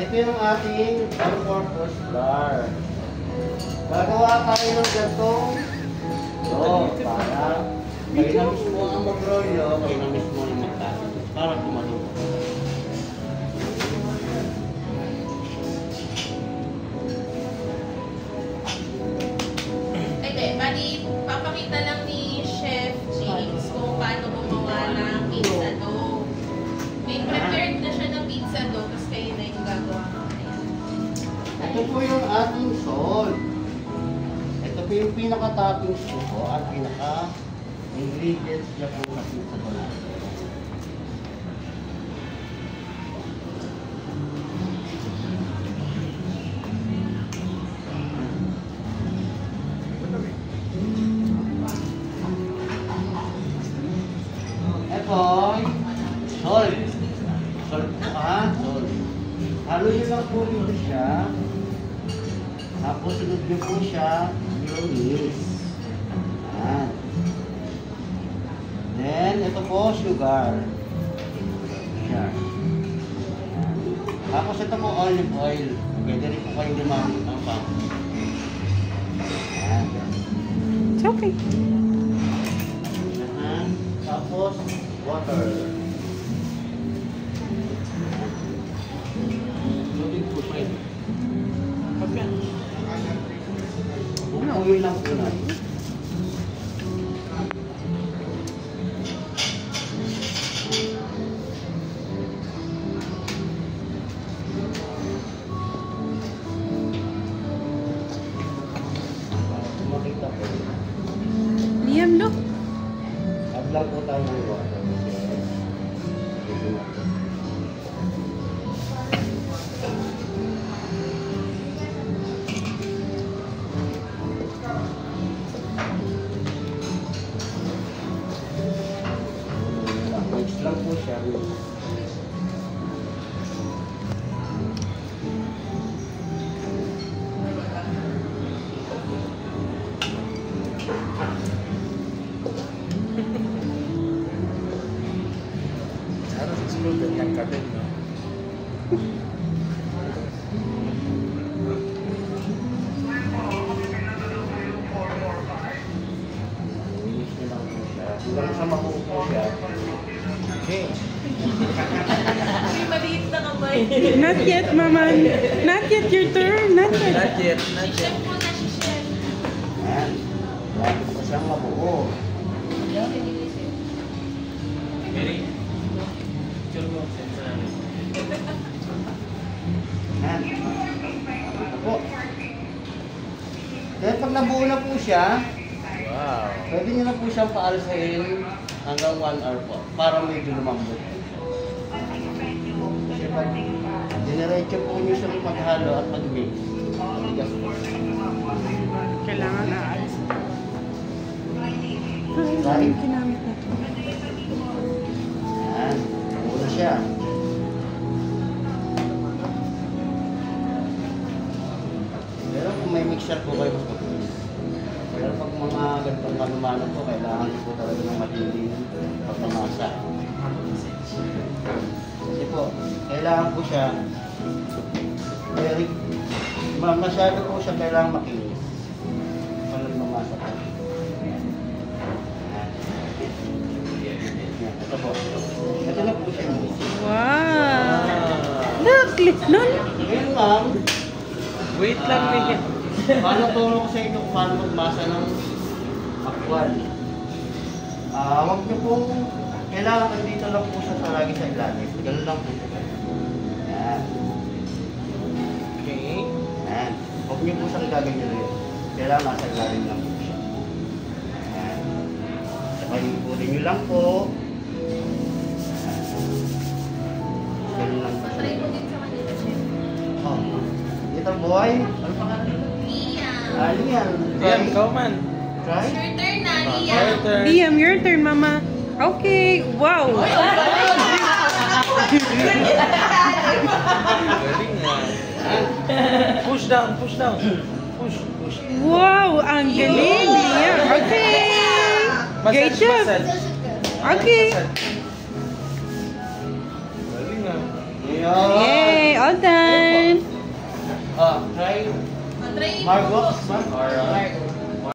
Ito yung ating all-purpose bar. Gagawa tayo ng gantong para kayo na mismo ang mag-rolyo, kayo na mismo ang magtasin para tumalong. Bali, papakita lang ni Chef James kung paano gumawa ng pizza dough. May prepared na siya ng pizza dough, kasi kayo na yung gagawa mamaya. Ito po yung ating salt. Ito po yung pinaka-toppings po at pinaka-ingredients niya po na pizza dough natin. Salt. Salt po salt. Halo nyo lang po dito siya. Tapos sunod nyo po siya yung yeast. Ayan. Then, ito po sugar. Siya. Tapos ito po olive oil. Pwede rin po kayong gumamit ng pang. Ayan. It's okay. Ayan. Tapos, water. Lubig po siya. Bukuhin lang po natin. Makita po. Liam, look. Add lang po tayo ng water. Mix lang po siya. Harus excluded yang kabel, no? Hanggang sa makuha siya. Okay. May maliit na kamay. Not yet, Mama. Not yet, your turn. Not yet. Not yet, not Si Chef yet. po na si Chef. Ayan. Lagi po siyang mabuo. Ayan. Ito po. Then pag nabuo na po siya, Wow. pwede nyo na po siyang paalsahin hanggang 1 hour po para medyo lumambot. Kasi pag dinerecho po nyo siyang maghalo at mag-mix, matigas po. Kailangan aalis. Right? Kinamit na ito. Ayan. Nabuo na siya. Pero kung may mixer po kayo, mas mabilis. Pero pag mga ganitong kanumano po, kailangan po talaga ng matinding pagmamasa. Kasi po, kailangan po siya very, masyado po siya kailangan makinis. Pag nagmamasa po. Ito po. Ito na po siya. Wow. Look, Lon. Ngayon ma'am, Wait lang, Miguel. paano turo ko sa inyo kung paano magmasa ng akwal? Huwag niyo pong, kailangan dito lang po siya lagi sa ilalim. Ganun lang po siya. Yan. Okay. Yan. Huwag niyo po siyang gaganyan rin. Kailangan nasa ilalim lang po siya. Yan. Saka yung purin niyo lang po. Yan. Ganun lang po Try siya. mo din sa kanila, Chef. Oh. Dito boy. Ano pangalan nito? Liam. Liam. Liam, go man. Try. Your turn na, Your Liam. turn. Liam, your turn, Mama. Okay. Wow. Galing nga. Push down, push down. Push, push. Wow, ang galing, Liam. Okay. Great Massage, job. massage. Okay. Massage. Galing nga. Yan. Yay, all done. Try Try mo Margot po. ba? Or, Mark.